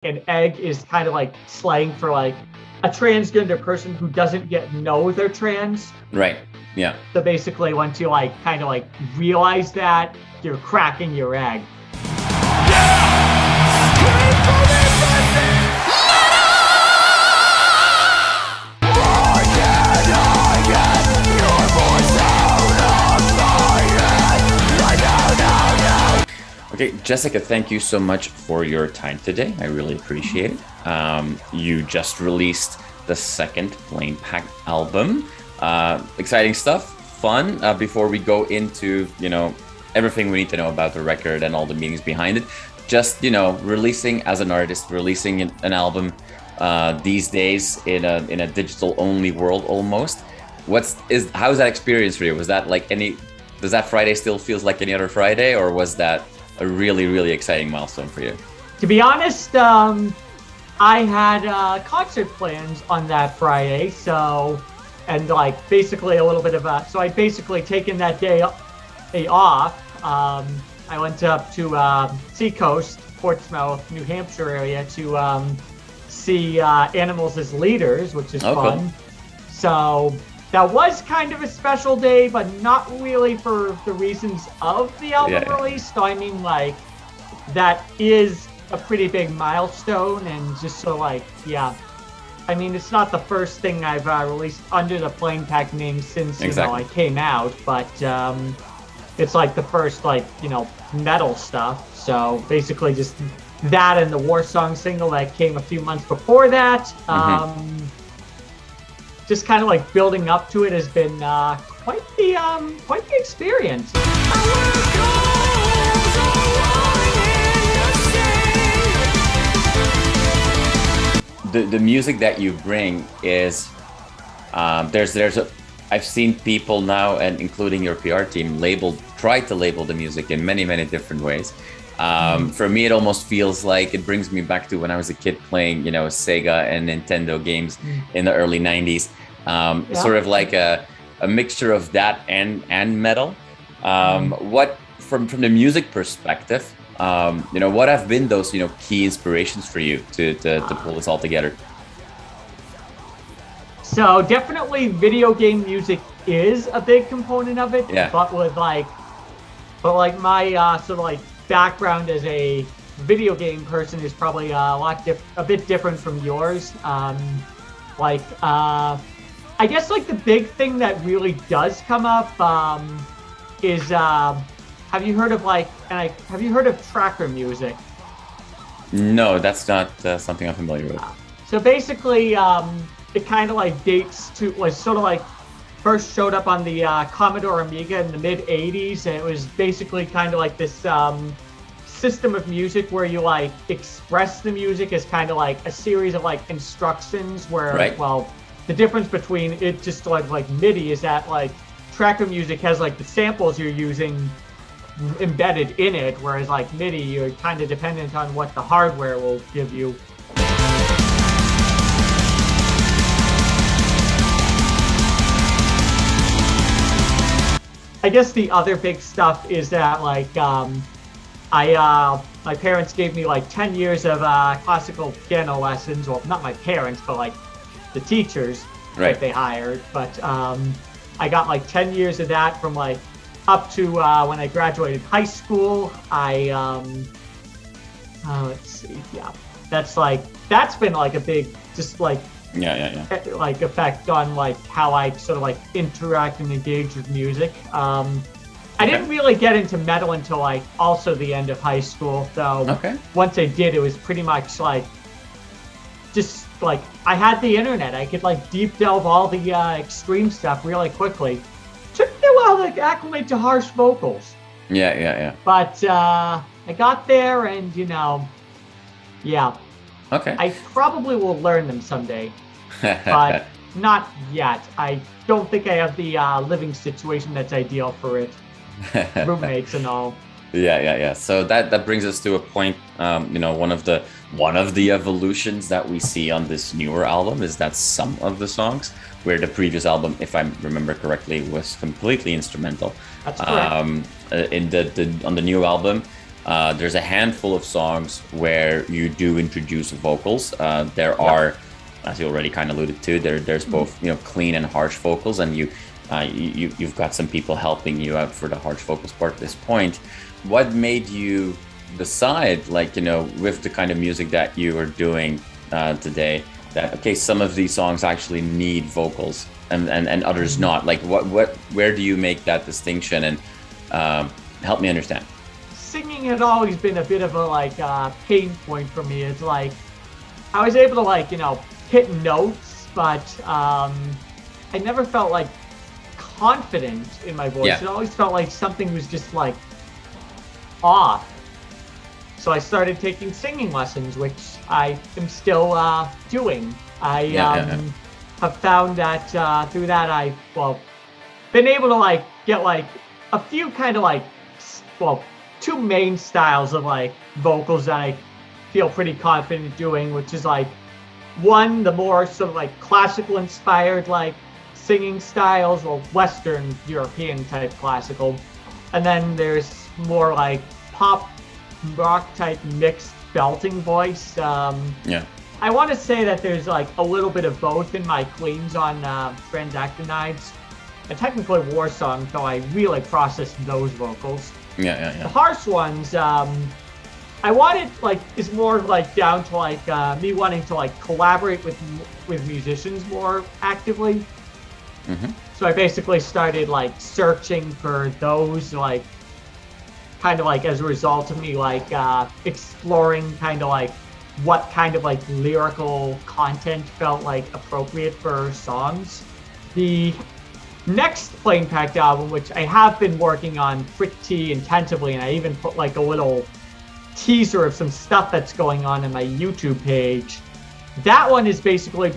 an egg is kind of like slang for like a transgender person who doesn't yet know they're trans. Right. Yeah. So basically, once you like kind of like realize that, you're cracking your egg. Okay, Jessica, thank you so much for your time today. I really appreciate it. You just released the second PLANEPACKED album. Exciting stuff, fun. Before we go into, everything we need to know about the record and all the meanings behind it, just, releasing as an artist, releasing an album these days in a digital-only world almost. How's that experience for you? Was that like does that Friday still feels like any other Friday, or was that a really, really exciting milestone for you? To be honest, I had concert plans on that Friday, and like basically a little bit of so I'd basically taken that day off. I went up to Seacoast, Portsmouth, New Hampshire area to see Animals as Leaders, which is fun. Cool. So that was kind of a special day, but not really for the reasons of the album release. So I mean, like, that is a pretty big milestone, and just so like, I mean, it's not the first thing I've released under the PLANEPACKED name since I came out, but it's like the first metal stuff. So basically, just that and the War Song single that came a few months before that. Just kind of like building up to it has been quite the experience. The music that you bring is I've seen people now, and including your PR team, try to label the music in many different ways. For me, it almost feels like it brings me back to when I was a kid playing, Sega and Nintendo games in the early 90s. Sort of like a mixture of that and metal. What from the music perspective, what have been those key inspirations for you to pull this all together? So definitely video game music is a big component of it. But my sort of like background as a video game person is probably a bit different from yours. I guess like the big thing that really does come up is have you heard of tracker music? No, that's not something I'm familiar with. So basically, it kind of like was sort of like first showed up on the Commodore Amiga in the mid '80s, and it was basically kind of like this system of music where you like express the music as kind of like a series of like instructions where the difference between it just like MIDI is that like tracker music has like the samples you're using embedded in it, whereas like MIDI, you're kind of dependent on what the hardware will give you. I guess the other big stuff is that like my parents gave me like 10 years of classical piano lessons. Well, not my parents, but like the teachers that they hired. But I got like 10 years of that from like up to when I graduated high school. Let's see, that's been like a big like effect on like how I sort of like interact and engage with music. I didn't really get into metal until like also the end of high school. So once I did, it was pretty much like just like I had the internet. I could like deep delve all the extreme stuff really quickly. Took me a while to acclimate to harsh vocals. But I got there, and I probably will learn them someday, but not yet. I don't think I have the living situation that's ideal for it. Roommates and all. So that brings us to a point. One of the evolutions that we see on this newer album is that some of the songs, where the previous album, if I remember correctly, was completely instrumental. That's correct. On the new album, There's a handful of songs where you do introduce vocals. There are, as you already kind of alluded to, there's both clean and harsh vocals, and you've got some people helping you out for the harsh vocals part at this point. What made you decide, with the kind of music that you are doing today, that okay, some of these songs actually need vocals and others not? Like where do you make that distinction? And help me understand. Singing had always been a bit of a pain point for me. It's like I was able to hit notes, but I never felt confident in my voice. It always felt like something was just off. So I started taking singing lessons, which I am still doing. I have found that through that I've been able to get a few kind of two main styles of vocals that I feel pretty confident doing, which is one, the more sort of classical inspired singing styles, or Western European type classical, and then there's more pop rock type mixed belting voice. I want to say that there's a little bit of both in my cleans on Transactinides, and technically War Song, so I really processed those vocals. The harsh ones, I wanted is more down to me wanting to collaborate with musicians more actively. So I basically started searching for those kind of as a result of me exploring kind of what kind of lyrical content felt appropriate for songs. The next PLANEPACKED album, which I have been working on pretty intensively, and I even put a little teaser of some stuff that's going on in my YouTube page. That one is basically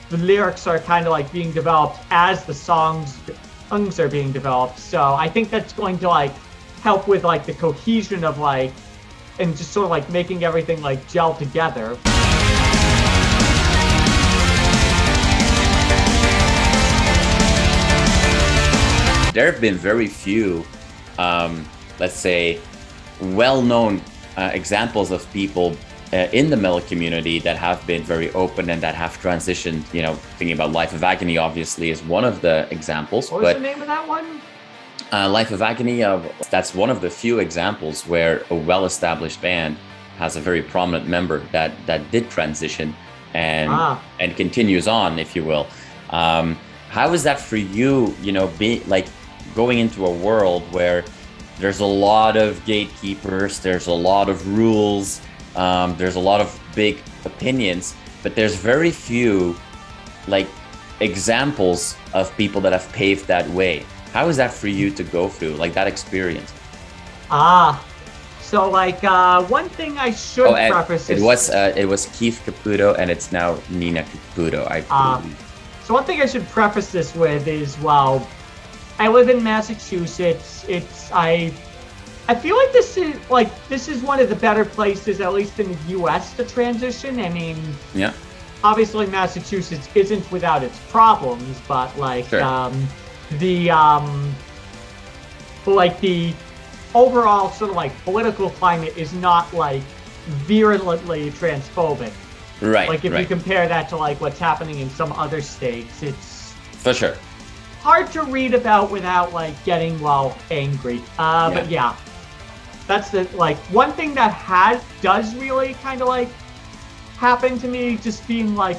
the lyrics are kind of being developed as the songs are being developed. So I think that's going to help with the cohesion of and just sort of making everything gel together. There have been very few, let's say, well-known examples of people in the metal community that have been very open and that have transitioned. Thinking about Life of Agony, obviously, is one of the examples. What was the name of that one? Life of Agony, that's one of the few examples where a well-established band has a very prominent member that did transition and continues on, if you will. How is that for you, going into a world where there's a lot of gatekeepers, there's a lot of rules, there's a lot of big opinions, but there's very few examples of people that have paved that way. How is that for you to go through that experience? So one thing I should preface is it was Keith Caputo, and it's now Nina Caputo, I believe. So one thing I should preface this with is, I live in Massachusetts. I feel like this is one of the better places, at least in the U.S., to transition. I mean, obviously Massachusetts isn't without its problems, but sure. The overall sort of political climate is not virulently transphobic. Right. If you compare that to what's happening in some other states, it's for sure hard to read about without getting angry. But yeah, that's the one thing that does really kind of happen to me, just being a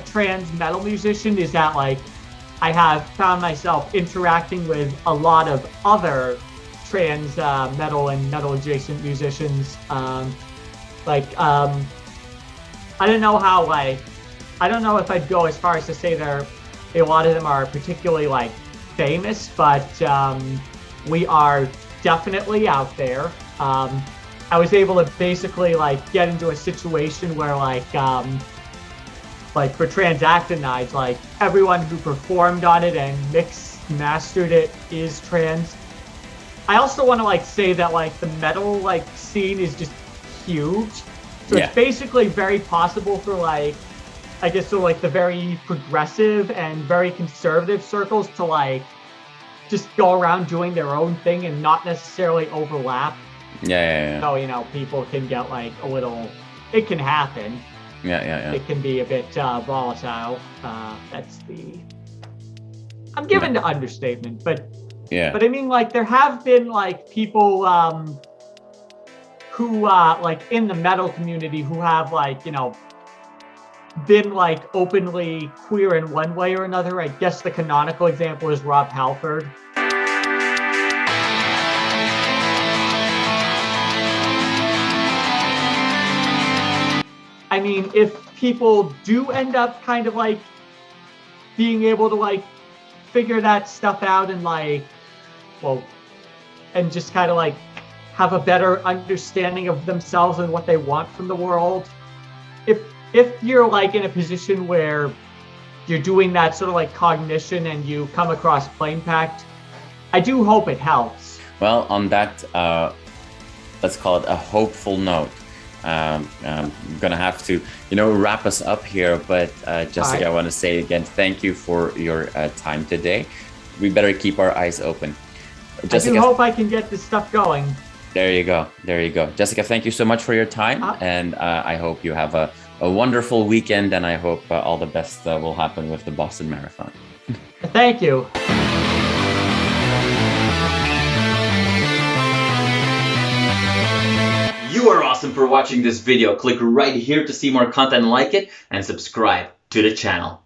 trans metal musician, is that I have found myself interacting with a lot of other trans metal and metal adjacent musicians. I don't know I don't know if I'd go as far as to say a lot of them are particularly famous, but we are definitely out there. I was able to basically get into a situation where for Transactinides, everyone who performed on it and mastered it is trans. I also want to say that the metal scene is just huge. So it's basically very possible for I guess so the very progressive and very conservative circles to just go around doing their own thing and not necessarily overlap. Yeah. So, people can get like a little, it can happen. Yeah. It can be a bit volatile. I'm giving the understatement, but Yeah. I mean, like, there have been like people who like in the metal community who have like, been like openly queer in one way or another. I guess the canonical example is Rob Halford. I mean, if people do end up kind of like being able to like figure that stuff out and like, well, and just kind of like have a better understanding of themselves and what they want from the world. If you're like in a position where you're doing that sort of like cognition and you come across PLANEPACKED, I do hope it helps. Well, on that, let's call it a hopeful note. I'm gonna have to, wrap us up here. But Jessica, I want to say again, thank you for your time today. We better keep our eyes open. Jessica, I do hope I can get this stuff going. There you go. Jessica, thank you so much for your time. And I hope you have a wonderful weekend. And I hope all the best will happen with the Boston Marathon. Thank you. You are awesome for watching this video. Click right here to see more content like it and subscribe to the channel.